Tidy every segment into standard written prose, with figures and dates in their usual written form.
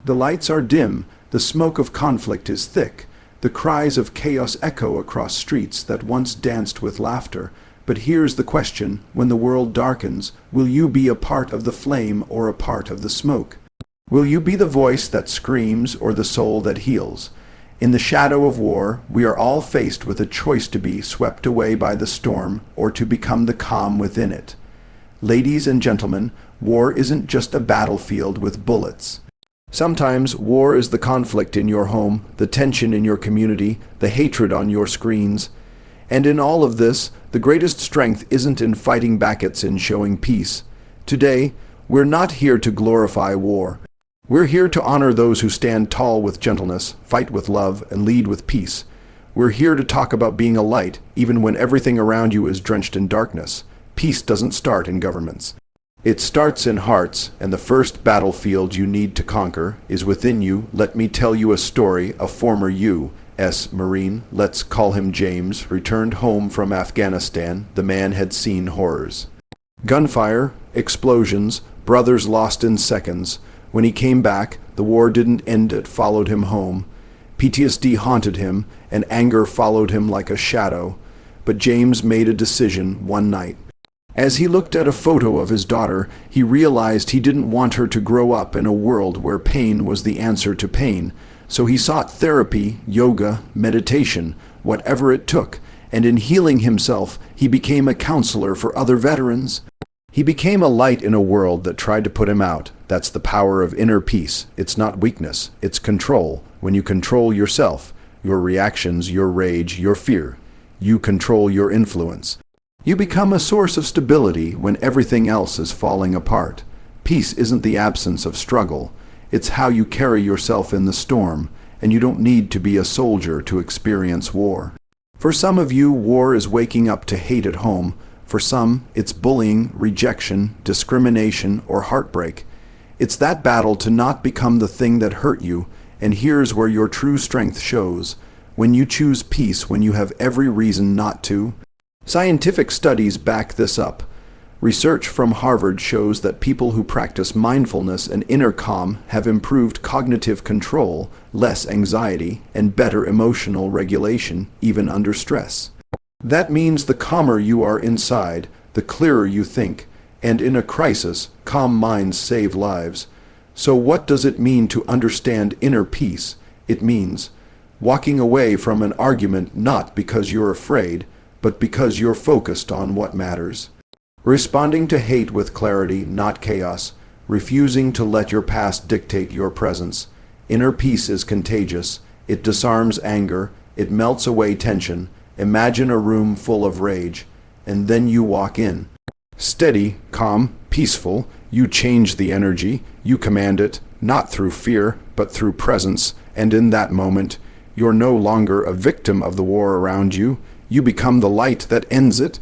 The lights are dim, the smoke of conflict is thick, the cries of chaos echo across streets that once danced with laughter. But here's the question: when the world darkens, will you be a part of the flame or a part of the smoke? Will you be the voice that screams or the soul that heals? In the shadow of war, we are all faced with a choice: to be swept away by the storm or to become the calm within it. Ladies and gentlemen, war isn't just a battlefield with bullets. Sometimes war is the conflict in your home, the tension in your community, the hatred on your screens. And in all of this, the greatest strength isn't in fighting back, it's in showing peace. Today, we're not here to glorify war. We're here to honor those who stand tall with gentleness, fight with love, and lead with peace. We're here to talk about being a light, even when everything around you is drenched in darkness. Peace doesn't start in governments. It starts in hearts, and the first battlefield you need to conquer is within you. Let me tell you a story. A former U.S. Marine, let's call him James, returned home from Afghanistan. The man had seen horrors. Gunfire, explosions, brothers lost in seconds. When he came back, the war didn't end, it followed him home. PTSD haunted him, and anger followed him like a shadow. But James made a decision one night. As he looked at a photo of his daughter, he realized he didn't want her to grow up in a world where pain was the answer to pain. So he sought therapy, yoga, meditation, whatever it took, and in healing himself, he became a counselor for other veterans. He became a light in a world that tried to put him out. That's the power of inner peace. It's not weakness, it's control. When you control yourself, your reactions, your rage, your fear, you control your influence. You become a source of stability when everything else is falling apart. Peace isn't the absence of struggle. It's how you carry yourself in the storm, and you don't need to be a soldier to experience war. For some of you, war is waking up to hate at home. For some, it's bullying, rejection, discrimination, or heartbreak. It's that battle to not become the thing that hurt you, and here's where your true strength shows. When you choose peace when you have every reason not to. Scientific studies back this up. Research from Harvard shows that people who practice mindfulness and inner calm have improved cognitive control, less anxiety, and better emotional regulation, even under stress. That means the calmer you are inside, the clearer you think, and in a crisis, calm minds save lives. So what does it mean to understand inner peace? It means walking away from an argument not because you're afraid, but because you're focused on what matters. Responding to hate with clarity, not chaos. Refusing to let your past dictate your presence. Inner peace is contagious. It disarms anger. It melts away tension. Imagine a room full of rage, and then you walk in. Steady, calm, peaceful. You change the energy. You command it, not through fear, but through presence. And in that moment, you're no longer a victim of the war around you. You become the light that ends it.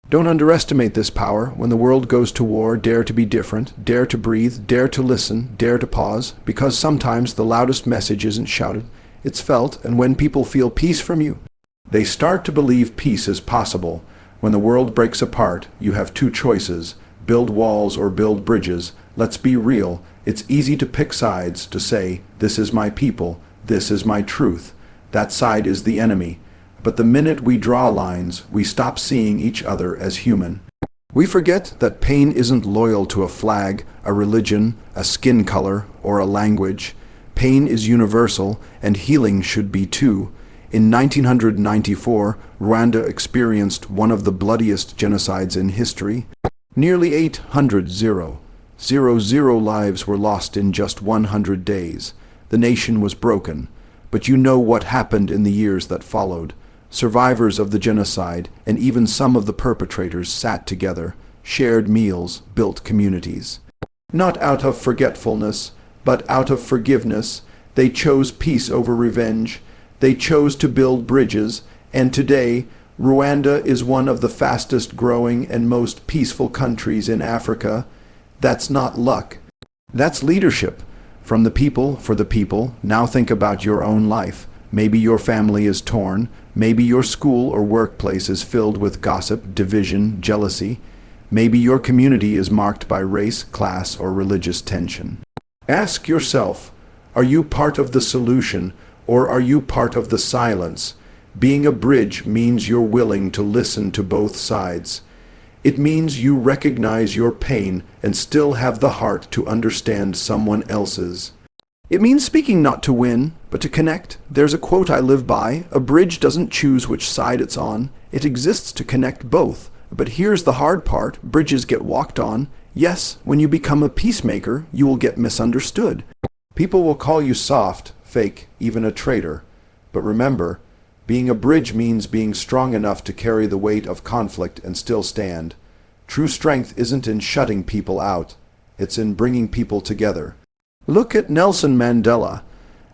Don't underestimate this power. When the world goes to war, dare to be different, dare to breathe, dare to listen, dare to pause, because sometimes the loudest message isn't shouted, it's felt, and when people feel peace from you, they start to believe peace is possible. When the world breaks apart, you have two choices: build walls or build bridges. Let's be real. It's easy to pick sides, to say, this is my people, this is my truth. That side is the enemy. But the minute we draw lines, we stop seeing each other as human. We forget that pain isn't loyal to a flag, a religion, a skin color, or a language. Pain is universal, and healing should be too. In 1994, Rwanda experienced one of the bloodiest genocides in history. Nearly 800,000 lives were lost in just 100 days. The nation was broken. But you know what happened in the years that followed. Survivors of the genocide, and even some of the perpetrators, sat together, shared meals, built communities. Not out of forgetfulness, but out of forgiveness. They chose peace over revenge. They chose to build bridges, and today, Rwanda is one of the fastest growing and most peaceful countries in Africa. That's not luck. That's leadership. From the people, for the people. Now think about your own life. Maybe your family is torn. Maybe your school or workplace is filled with gossip, division, jealousy. Maybe your community is marked by race, class, or religious tension. Ask yourself, Are you part of the solution, or are you part of the silence? Being a bridge means you're willing to listen to both sides. It means you recognize your pain and still have the heart to understand someone else's. It means speaking not to win, but to connect. There's a quote I live by: a bridge doesn't choose which side it's on, it exists to connect both. But here's the hard part: bridges get walked on. Yes, when you become a peacemaker, you will get misunderstood. People will call you soft, fake, even a traitor. But remember, being a bridge means being strong enough to carry the weight of conflict and still stand. True strength isn't in shutting people out, it's in bringing people together. Look at Nelson Mandela.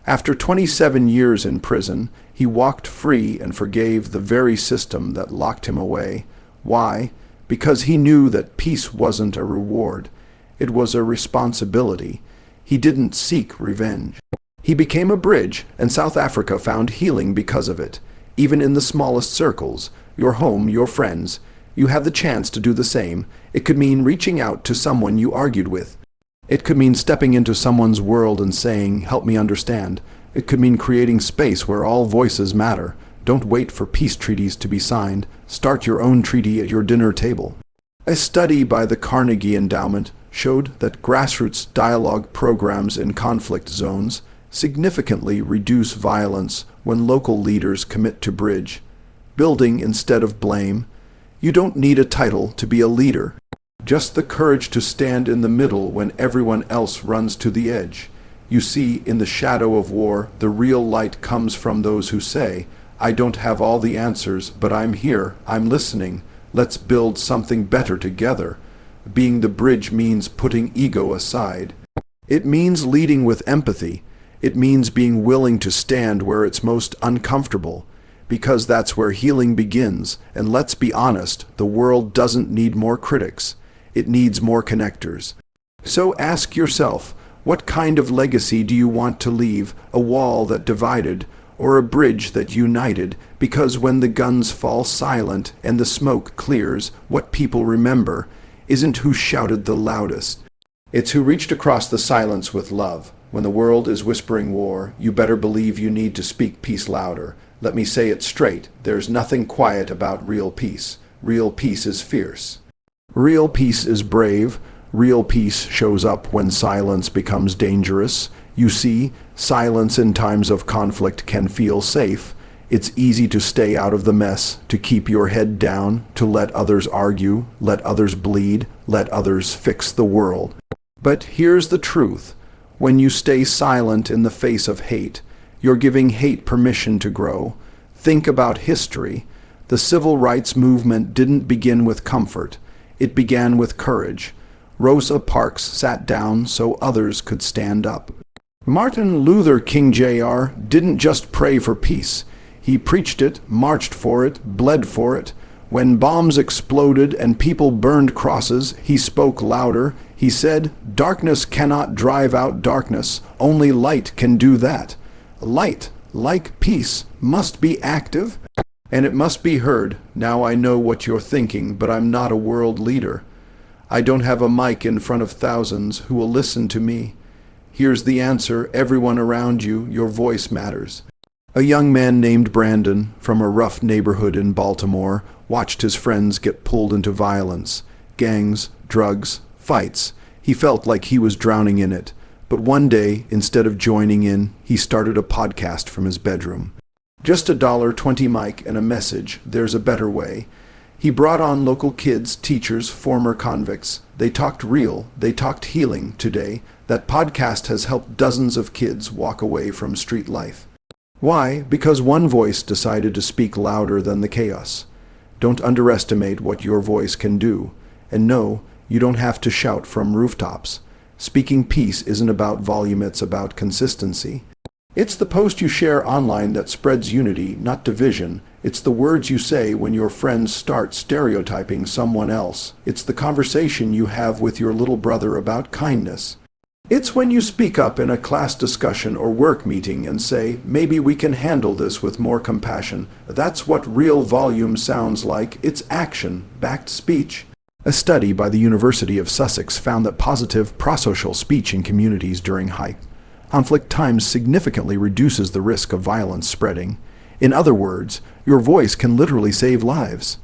After 27 years in prison, he walked free and forgave the very system that locked him away. Why? Because he knew that peace wasn't a reward. It was a responsibility. He didn't seek revenge. He became a bridge, and South Africa found healing because of it. Even in the smallest circles, your home, your friends, you have the chance to do the same. It could mean reaching out to someone you argued with. It could mean stepping into someone's world and saying, "Help me understand." It could mean creating space where all voices matter. Don't wait for peace treaties to be signed. Start your own treaty at your dinner table. A study by the Carnegie Endowment showed that grassroots dialogue programs in conflict zones significantly reduce violence when local leaders commit to bridge, building instead of blame. You don't need a title to be a leader, just the courage to stand in the middle when everyone else runs to the edge. You see, in the shadow of war, the real light comes from those who say, "I don't have all the answers, but I'm here, I'm listening. Let's build something better together." Being the bridge means putting ego aside. It means leading with empathy. It means being willing to stand where it's most uncomfortable, because that's where healing begins. And let's be honest, the world doesn't need more critics. It needs more connectors. So ask yourself, what kind of legacy do you want to leave? A wall that divided, or a bridge that united? Because when the guns fall silent and the smoke clears, what people remember isn't who shouted the loudest. It's who reached across the silence with love. When the world is whispering war, you better believe you need to speak peace louder. Let me say it straight. There's nothing quiet about real peace. Real peace is fierce. Real peace is brave. Real peace shows up when silence becomes dangerous. You see, silence in times of conflict can feel safe. It's easy to stay out of the mess, to keep your head down, to let others argue, let others bleed, let others fix the world. But here's the truth. When you stay silent in the face of hate, you're giving hate permission to grow. Think about history. The civil rights movement didn't begin with comfort. It began with courage. Rosa Parks sat down so others could stand up. Martin Luther King Jr. didn't just pray for peace. He preached it, marched for it, bled for it. When bombs exploded and people burned crosses, he spoke louder. He said, "Darkness cannot drive out darkness. Only light can do that." Light, like peace, must be active, and it must be heard. Now I know what you're thinking, but I'm not a world leader. I don't have a mic in front of thousands who will listen to me. Here's the answer: everyone around you, your voice matters. A young man named Brandon, from a rough neighborhood in Baltimore, watched his friends get pulled into violence. Gangs, drugs, fights. He felt like he was drowning in it. But one day, instead of joining in, he started a podcast from his bedroom. Just $1.20 mic and a message: there's a better way. He brought on local kids, teachers, former convicts. They talked real. They talked healing today. That podcast has helped dozens of kids walk away from street life. Why? Because one voice decided to speak louder than the chaos. Don't underestimate what your voice can do. And no, you don't have to shout from rooftops. Speaking peace isn't about volume, it's about consistency. It's the post you share online that spreads unity, not division. It's the words you say when your friends start stereotyping someone else. It's the conversation you have with your little brother about kindness. It's when you speak up in a class discussion or work meeting and say, "Maybe we can handle this with more compassion." That's what real volume sounds like. It's action-backed speech. A study by the University of Sussex found that positive prosocial speech in communities during Conflict times significantly reduces the risk of violence spreading. In other words, your voice can literally save lives.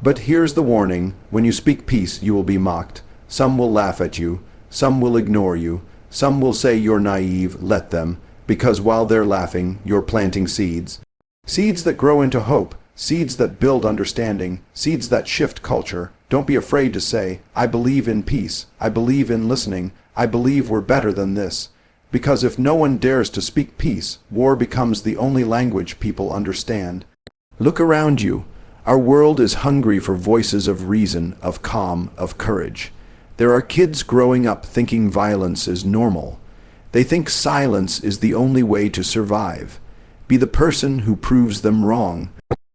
But here's the warning: when you speak peace, you will be mocked. Some will laugh at you, some will ignore you, some will say you're naive. Let them, because while they're laughing, you're planting seeds. Seeds that grow into hope, seeds that build understanding, seeds that shift culture. Don't be afraid to say, I believe in peace, I believe in listening, I believe we're better than this. Because if no one dares to speak peace, war becomes the only language people understand. Look around you. Our world is hungry for voices of reason, of calm, of courage. There are kids growing up thinking violence is normal. They think silence is the only way to survive. Be the person who proves them wrong.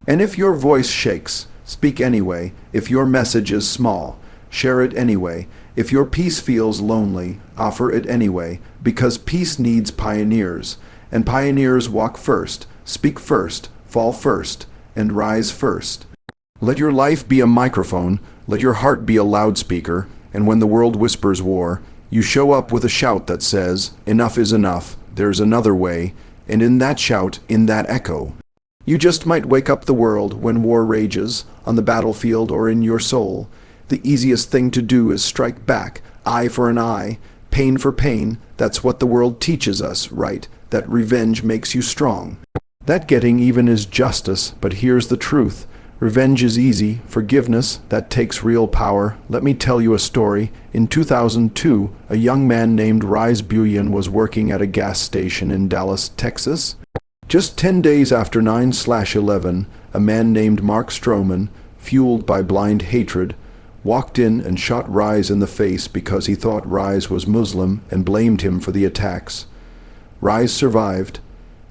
And if your voice shakes, speak anyway. If your message is small, share it anyway. If your peace feels lonely, offer it anyway, because peace needs pioneers, and pioneers walk first, speak first, fall first, and rise first. Let your life be a microphone, let your heart be a loudspeaker, and when the world whispers war, you show up with a shout that says, enough is enough, there's another way, and in that shout, in that echo, you just might wake up the world when war rages, on the battlefield or in your soul. The easiest thing to do is strike back, eye for an eye, pain for pain. That's what the world teaches us, right? That revenge makes you strong. That getting even is justice, but here's the truth. Revenge is easy, forgiveness, that takes real power. Let me tell you a story. In 2002, a young man named Rise Buyen was working at a gas station in Dallas, Texas. Just 10 days after 9/11, a man named Mark Stroman, fueled by blind hatred, walked in and shot Rise in the face because he thought Rise was Muslim and blamed him for the attacks. Rise survived,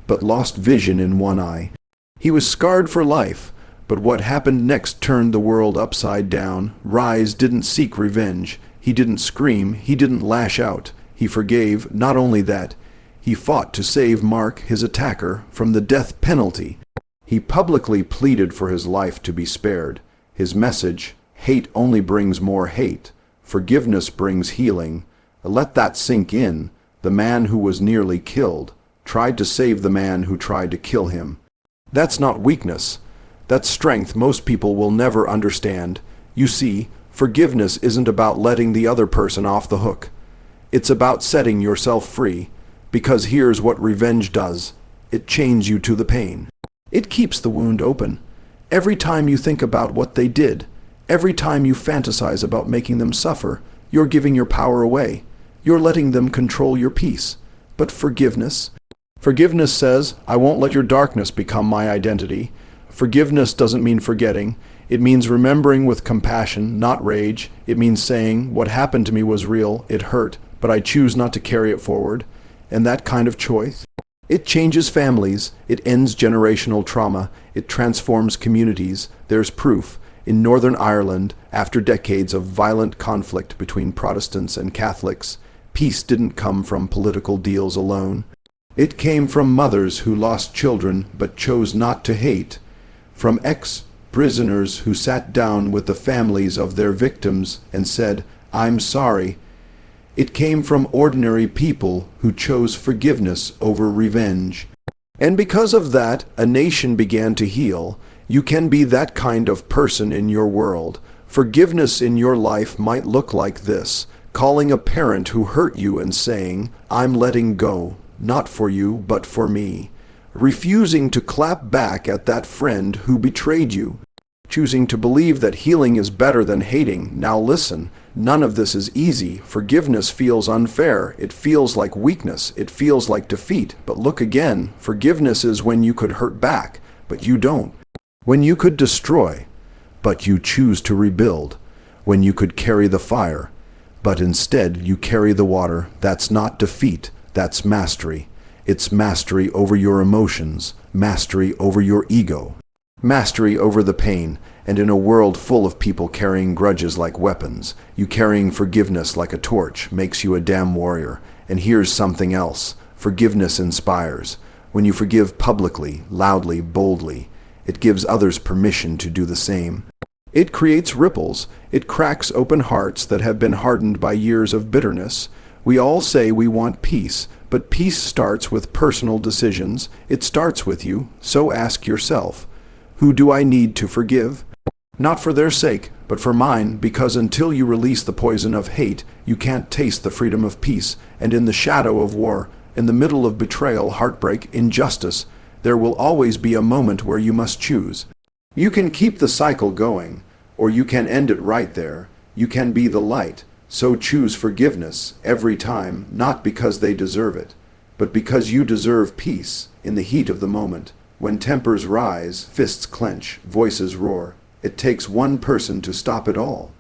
but lost vision in one eye. He was scarred for life, but what happened next turned the world upside down. Rise didn't seek revenge. He didn't scream. He didn't lash out. He forgave. Not only that, he fought to save Mark, his attacker, from the death penalty. He publicly pleaded for his life to be spared. His message: hate only brings more hate. Forgiveness brings healing. Let that sink in. The man who was nearly killed tried to save the man who tried to kill him. That's not weakness. That's strength most people will never understand. You see, forgiveness isn't about letting the other person off the hook. It's about setting yourself free. Because here's what revenge does. It chains you to the pain. It keeps the wound open. Every time you think about what they did, every time you fantasize about making them suffer, you're giving your power away. You're letting them control your peace. But forgiveness? Forgiveness says, I won't let your darkness become my identity. Forgiveness doesn't mean forgetting. It means remembering with compassion, not rage. It means saying, what happened to me was real, it hurt, but I choose not to carry it forward. And that kind of choice, it changes families, it ends generational trauma, it transforms communities. There's proof. In Northern Ireland, after decades of violent conflict between Protestants and Catholics, peace didn't come from political deals alone. It came from mothers who lost children but chose not to hate, from ex-prisoners who sat down with the families of their victims and said, I'm sorry. It came from ordinary people who chose forgiveness over revenge. And because of that, a nation began to heal. You can be that kind of person in your world. Forgiveness in your life might look like this: calling a parent who hurt you and saying, I'm letting go, not for you, but for me. Refusing to clap back at that friend who betrayed you. Choosing to believe that healing is better than hating. Now listen, none of this is easy. Forgiveness feels unfair. It feels like weakness. It feels like defeat. But look again, forgiveness is when you could hurt back, but you don't. When you could destroy, but you choose to rebuild. When you could carry the fire, but instead you carry the water. That's not defeat, that's mastery. It's mastery over your emotions, mastery over your ego. Mastery over the pain, and in a world full of people carrying grudges like weapons, you carrying forgiveness like a torch makes you a damn warrior. And here's something else. Forgiveness inspires. When you forgive publicly, loudly, boldly, it gives others permission to do the same. It creates ripples. It cracks open hearts that have been hardened by years of bitterness. We all say we want peace, But peace starts with personal decisions. It starts with you. So ask yourself, who do I need to forgive? Not for their sake, but for mine, because until you release the poison of hate, you can't taste the freedom of peace. And in the shadow of war, in the middle of betrayal, heartbreak, injustice, there will always be a moment where you must choose. You can keep the cycle going, or you can end it right there. You can be the light. So choose forgiveness every time, not because they deserve it, but because you deserve peace in the heat of the moment. When tempers rise, fists clench, voices roar. It takes one person to stop it all.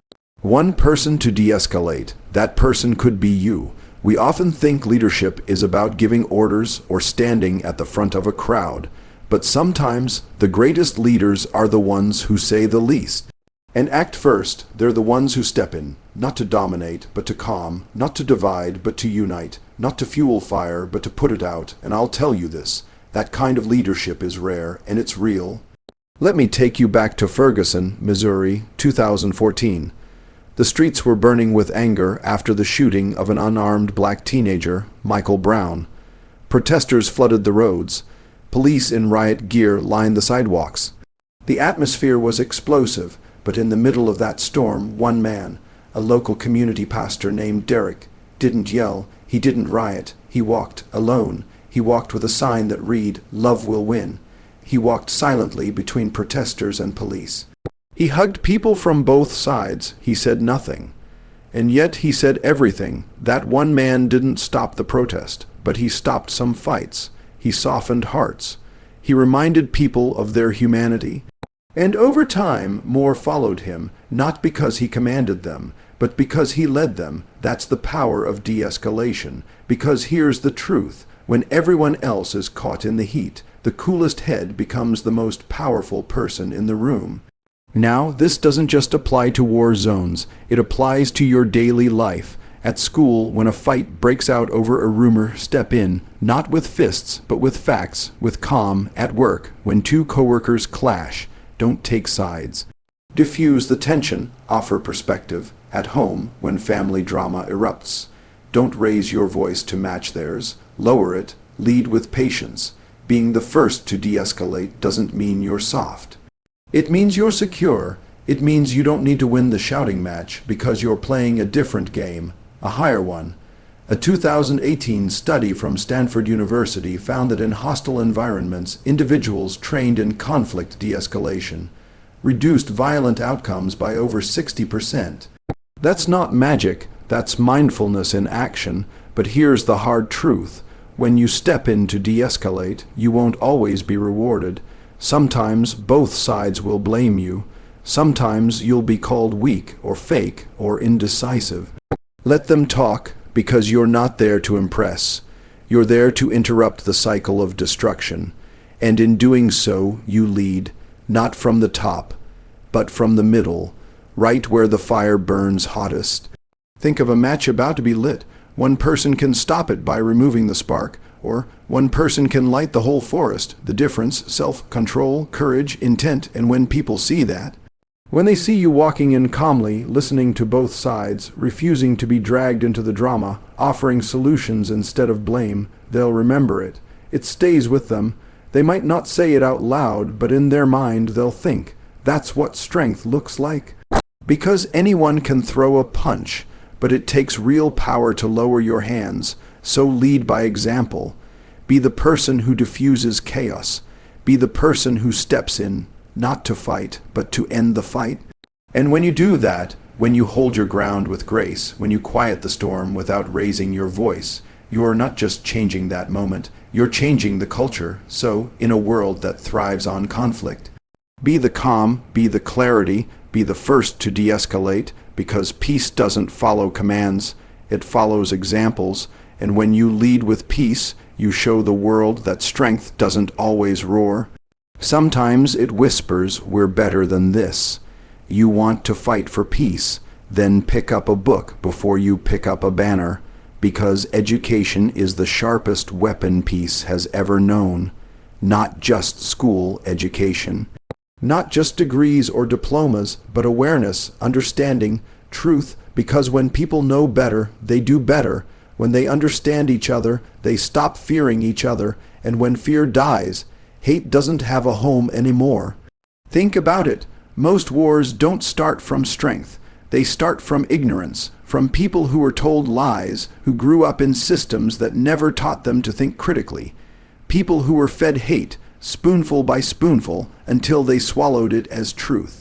One person to de-escalate. That person could be you. We often think leadership is about giving orders or standing at the front of a crowd, but sometimes the greatest leaders are the ones who say the least. And act first. They're the ones who step in, not to dominate, but to calm, not to divide, but to unite, not to fuel fire, but to put it out. And I'll tell you this, that kind of leadership is rare, and it's real. Let me take you back to Ferguson, Missouri, 2014. The streets were burning with anger after the shooting of an unarmed black teenager, Michael Brown. Protesters flooded the roads. Police in riot gear lined the sidewalks. The atmosphere was explosive. But in the middle of that storm, one man, a local community pastor named Derek, didn't yell, he didn't riot, he walked alone. He walked with a sign that read, "Love will win." He walked silently between protesters and police. He hugged people from both sides. He said nothing. And yet he said everything. That one man didn't stop the protest, but he stopped some fights. He softened hearts. He reminded people of their humanity. And over time, more followed him, not because he commanded them, but because he led them. That's the power of de-escalation. Because here's the truth. When everyone else is caught in the heat, the coolest head becomes the most powerful person in the room. Now, this doesn't just apply to war zones. It applies to your daily life. At school, when a fight breaks out over a rumor, step in, not with fists, but with facts, with calm. At work, when two coworkers clash, don't take sides. Diffuse the tension, offer perspective. At home, when family drama erupts, don't raise your voice to match theirs. Lower it, lead with patience. Being the first to de-escalate doesn't mean you're soft. It means you're secure. It means you don't need to win the shouting match because you're playing a different game, a higher one. A 2018 study from Stanford University found that in hostile environments, individuals trained in conflict de-escalation reduced violent outcomes by over 60%. That's not magic, that's mindfulness in action, but here's the hard truth. When you step in to de-escalate, you won't always be rewarded. Sometimes both sides will blame you. Sometimes you'll be called weak or fake or indecisive. Let them talk, because you're not there to impress. You're there to interrupt the cycle of destruction. And in doing so, you lead, not from the top, but from the middle, right where the fire burns hottest. Think of a match about to be lit. One person can stop it by removing the spark, or one person can light the whole forest. The difference, self-control, courage, intent, and when people see that, when they see you walking in calmly, listening to both sides, refusing to be dragged into the drama, offering solutions instead of blame, they'll remember it. It stays with them. They might not say it out loud, but in their mind they'll think, that's what strength looks like. Because anyone can throw a punch, but it takes real power to lower your hands, so lead by example. Be the person who diffuses chaos. Be the person who steps in, not to fight, but to end the fight. And when you do that, when you hold your ground with grace, when you quiet the storm without raising your voice, you're not just changing that moment, you're changing the culture. So, in a world that thrives on conflict, be the calm, be the clarity, be the first to de-escalate, because peace doesn't follow commands, it follows examples. And when you lead with peace, you show the world that strength doesn't always roar. Sometimes it whispers, we're better than this. You want to fight for peace, then pick up a book before you pick up a banner, because education is the sharpest weapon peace has ever known. Not just school education. Not just degrees or diplomas, but awareness, understanding, truth, because when people know better, they do better. When they understand each other, they stop fearing each other, and when fear dies, hate doesn't have a home anymore. Think about it. Most wars don't start from strength. They start from ignorance, from people who were told lies, who grew up in systems that never taught them to think critically. People who were fed hate, spoonful by spoonful, until they swallowed it as truth.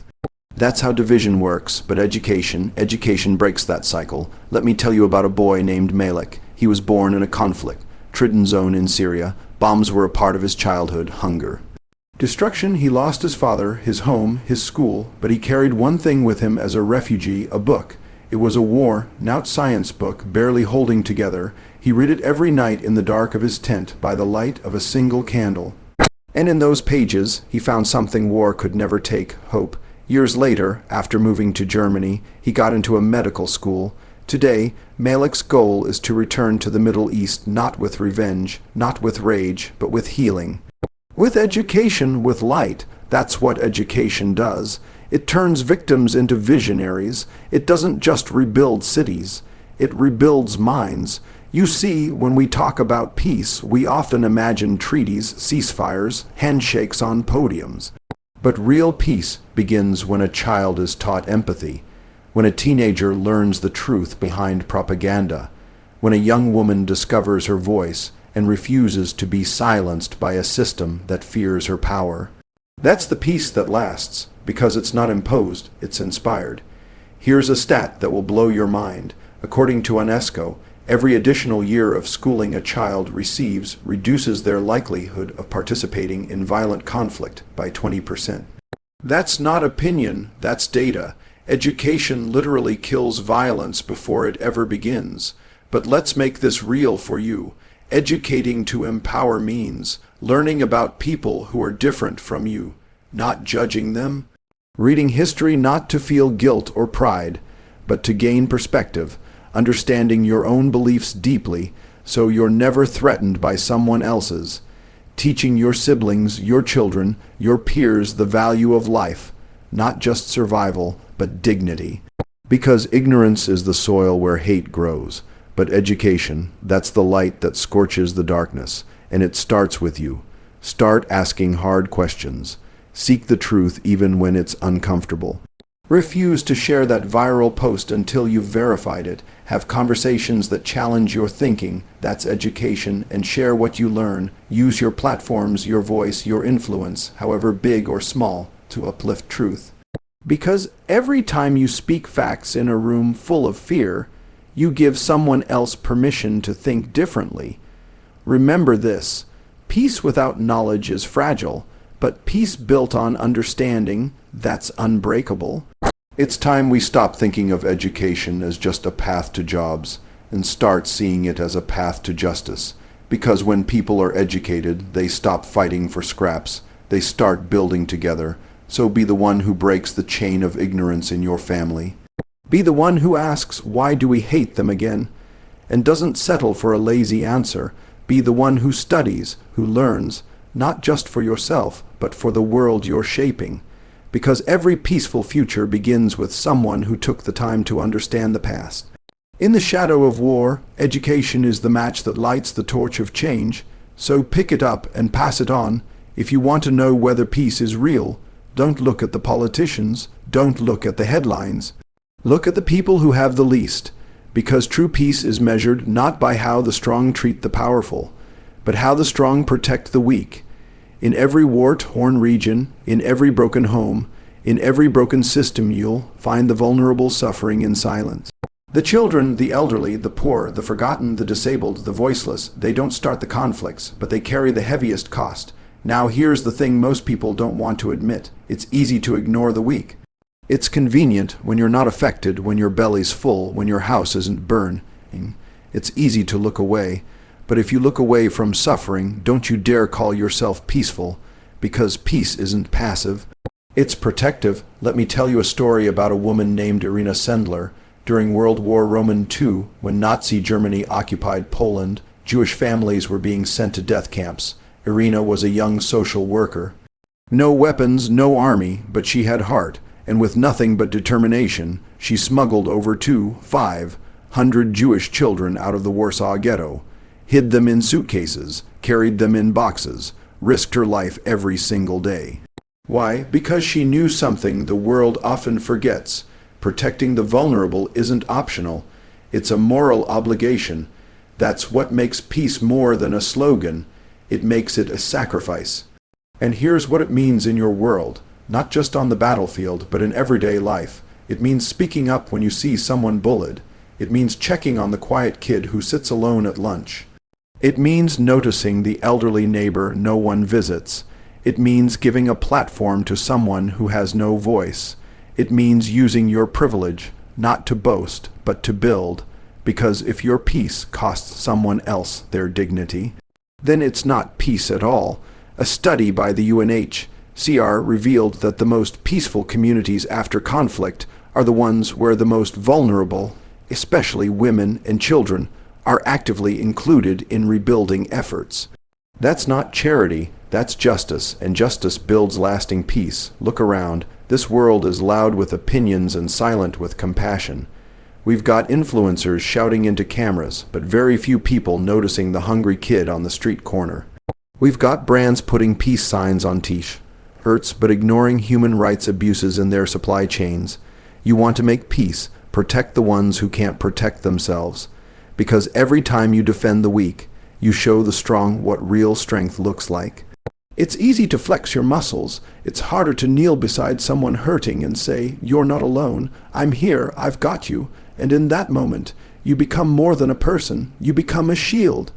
That's how division works, but education breaks that cycle. Let me tell you about a boy named Malik. He was born in a conflict, Trident zone in Syria. Bombs were a part of his childhood, hunger. Destruction. He lost his father, his home, his school, but he carried one thing with him as a refugee, a book. It was a war, not science book, barely holding together. He read it every night in the dark of his tent by the light of a single candle. And in those pages, he found something war could never take, hope. Years later, after moving to Germany, he got into a medical school. Today, Malik's goal is to return to the Middle East not with revenge, not with rage, but with healing. With education, with light. That's what education does. It turns victims into visionaries. It doesn't just rebuild cities. It rebuilds minds. You see, when we talk about peace, we often imagine treaties, ceasefires, handshakes on podiums. But real peace begins when a child is taught empathy, when a teenager learns the truth behind propaganda, when a young woman discovers her voice and refuses to be silenced by a system that fears her power. That's the peace that lasts, because it's not imposed, it's inspired. Here's a stat that will blow your mind. According to UNESCO, every additional year of schooling a child receives reduces their likelihood of participating in violent conflict by 20%. That's not opinion, that's data. Education literally kills violence before it ever begins. But let's make this real for you. Educating to empower means learning about people who are different from you, not judging them. Reading history not to feel guilt or pride, but to gain perspective, understanding your own beliefs deeply so you're never threatened by someone else's. Teaching your siblings, your children, your peers the value of life, not just survival, but dignity. Because ignorance is the soil where hate grows. But education, that's the light that scorches the darkness, and it starts with you. Start asking hard questions. Seek the truth even when it's uncomfortable. Refuse to share that viral post until you've verified it. Have conversations that challenge your thinking, that's education, and share what you learn. Use your platforms, your voice, your influence, however big or small, to uplift truth. Because every time you speak facts in a room full of fear, you give someone else permission to think differently. Remember this: peace without knowledge is fragile, but peace built on understanding, that's unbreakable. It's time we stop thinking of education as just a path to jobs and start seeing it as a path to justice. Because when people are educated, they stop fighting for scraps. They start building together. So be the one who breaks the chain of ignorance in your family. Be the one who asks, why do we hate them again? And doesn't settle for a lazy answer. Be the one who studies, who learns, not just for yourself, but for the world you're shaping. Because every peaceful future begins with someone who took the time to understand the past. In the shadow of war, education is the match that lights the torch of change. So pick it up and pass it on. If you want to know whether peace is real, don't look at the politicians, don't look at the headlines. Look at the people who have the least, because true peace is measured not by how the strong treat the powerful, but how the strong protect the weak. In every war-torn region, in every broken home, in every broken system, you'll find the vulnerable suffering in silence. The children, the elderly, the poor, the forgotten, the disabled, the voiceless, they don't start the conflicts, but they carry the heaviest cost. Now here's the thing most people don't want to admit. It's easy to ignore the weak. It's convenient when you're not affected, when your belly's full, when your house isn't burning. It's easy to look away. But if you look away from suffering, don't you dare call yourself peaceful, because peace isn't passive. It's protective. Let me tell you a story about a woman named Irina Sendler. During World War II, when Nazi Germany occupied Poland, Jewish families were being sent to death camps. Irina was a young social worker. No weapons, no army, but she had heart. And with nothing but determination, she smuggled over 5 100 Jewish children out of the Warsaw Ghetto, hid them in suitcases, carried them in boxes, risked her life every single day. Why? Because she knew something the world often forgets. Protecting the vulnerable isn't optional. It's a moral obligation. That's what makes peace more than a slogan. It makes it a sacrifice. And here's what it means in your world, not just on the battlefield, but in everyday life. It means speaking up when you see someone bullied. It means checking on the quiet kid who sits alone at lunch. It means noticing the elderly neighbor no one visits. It means giving a platform to someone who has no voice. It means using your privilege, not to boast, but to build. Because if your peace costs someone else their dignity, then it's not peace at all. A study by the UNHCR revealed that the most peaceful communities after conflict are the ones where the most vulnerable, especially women and children, are actively included in rebuilding efforts. That's not charity, that's justice, and justice builds lasting peace. Look around. This world is loud with opinions and silent with compassion. We've got influencers shouting into cameras, but very few people noticing the hungry kid on the street corner. We've got brands putting peace signs on t-shirts, but ignoring human rights abuses in their supply chains. You want to make peace, protect the ones who can't protect themselves. Because every time you defend the weak, you show the strong what real strength looks like. It's easy to flex your muscles. It's harder to kneel beside someone hurting and say, "You're not alone. I'm here. I've got you." And in that moment, you become more than a person. You become a shield,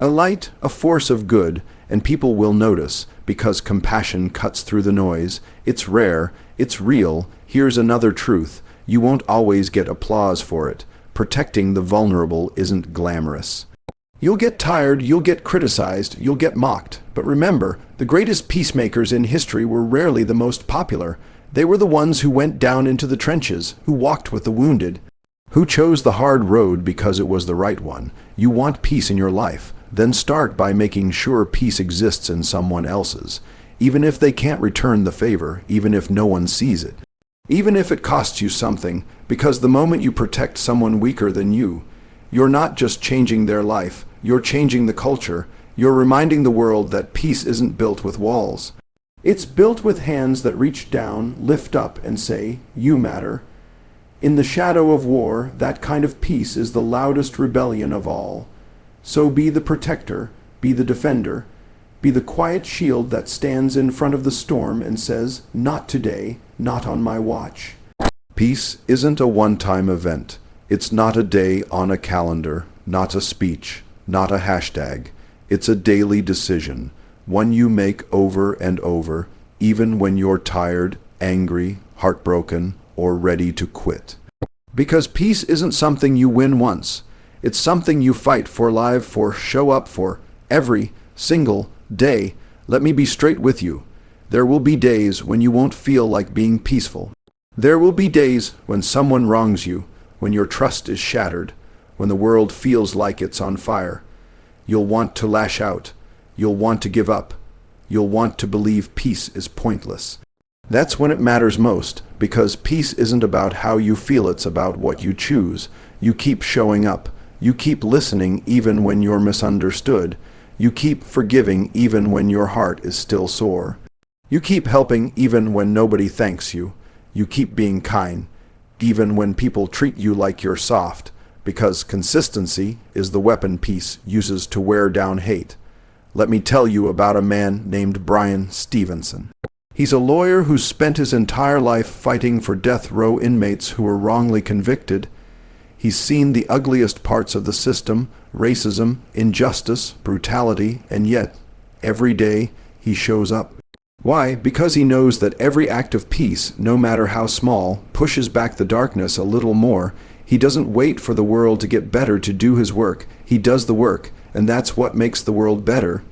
a light, a force of good, and people will notice because compassion cuts through the noise. It's rare. It's real. Here's another truth. You won't always get applause for it. Protecting the vulnerable isn't glamorous. You'll get tired, you'll get criticized, you'll get mocked. But remember, the greatest peacemakers in history were rarely the most popular. They were the ones who went down into the trenches, who walked with the wounded, who chose the hard road because it was the right one. You want peace in your life? Then start by making sure peace exists in someone else's, even if they can't return the favor, even if no one sees it. Even if it costs you something, because the moment you protect someone weaker than you, you're not just changing their life, you're changing the culture. You're reminding the world that peace isn't built with walls. It's built with hands that reach down, lift up, and say, "You matter." In the shadow of war, that kind of peace is the loudest rebellion of all. So be the protector, be the defender, be the quiet shield that stands in front of the storm and says, "Not today, not on my watch." Peace isn't a one-time event. It's not a day on a calendar, not a speech, not a hashtag. It's a daily decision, one you make over and over, even when you're tired, angry, heartbroken, or ready to quit. Because peace isn't something you win once. It's something you fight for, live for, show up for, every single day. Let me be straight with you. There will be days when you won't feel like being peaceful. There will be days when someone wrongs you, when your trust is shattered, when the world feels like it's on fire. You'll want to lash out. You'll want to give up. You'll want to believe peace is pointless. That's when it matters most, because peace isn't about how you feel, it's about what you choose. You keep showing up. You keep listening even when you're misunderstood. You keep forgiving even when your heart is still sore. You keep helping even when nobody thanks you. You keep being kind, even when people treat you like you're soft, because consistency is the weapon peace uses to wear down hate. Let me tell you about a man named Brian Stevenson. He's a lawyer who's spent his entire life fighting for death row inmates who were wrongly convicted. He's seen the ugliest parts of the system, racism, injustice, brutality, and yet, every day, he shows up. Why? Because he knows that every act of peace, no matter how small, pushes back the darkness a little more. He doesn't wait for the world to get better to do his work. He does the work, and that's what makes the world better.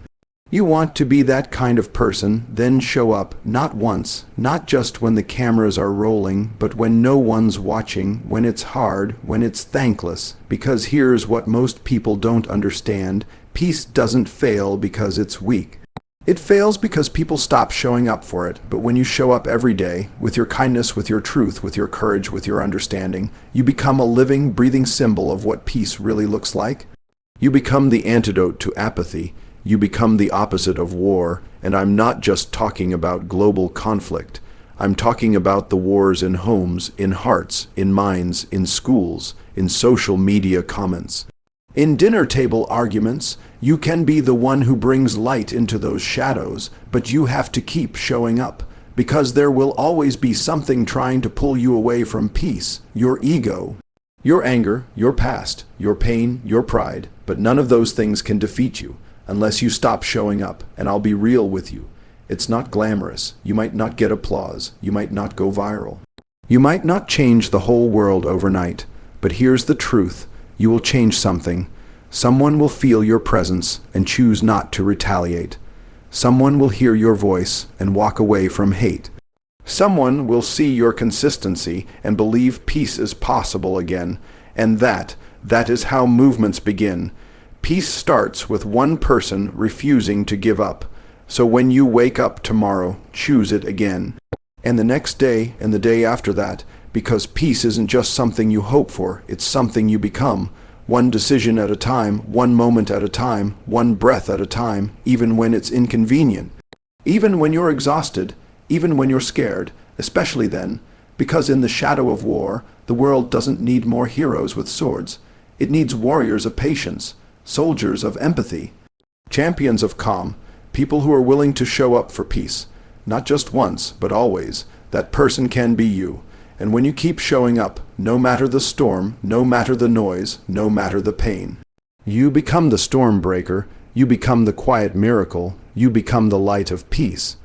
You want to be that kind of person, then show up, not once, not just when the cameras are rolling, but when no one's watching, when it's hard, when it's thankless. Because here's what most people don't understand. Peace doesn't fail because it's weak. It fails because people stop showing up for it, but when you show up every day, with your kindness, with your truth, with your courage, with your understanding, you become a living, breathing symbol of what peace really looks like. You become the antidote to apathy. You become the opposite of war, and I'm not just talking about global conflict. I'm talking about the wars in homes, in hearts, in minds, in schools, in social media comments. In dinner table arguments, you can be the one who brings light into those shadows, but you have to keep showing up, because there will always be something trying to pull you away from peace, your ego, your anger, your past, your pain, your pride, but none of those things can defeat you unless you stop showing up, and I'll be real with you. It's not glamorous. You might not get applause. You might not go viral. You might not change the whole world overnight, but here's the truth. You will change something. Someone will feel your presence and choose not to retaliate. Someone will hear your voice and walk away from hate. Someone will see your consistency and believe peace is possible again, and that is how movements begin. Peace starts with one person refusing to give up. So when you wake up tomorrow, choose it again. And the next day and the day after that, because peace isn't just something you hope for, it's something you become. One decision at a time, one moment at a time, one breath at a time, even when it's inconvenient. Even when you're exhausted, even when you're scared, especially then, because in the shadow of war, the world doesn't need more heroes with swords. It needs warriors of patience, soldiers of empathy, champions of calm, people who are willing to show up for peace. Not just once, but always. That person can be you. And when you keep showing up, no matter the storm, no matter the noise, no matter the pain, you become the storm breaker, you become the quiet miracle, you become the light of peace.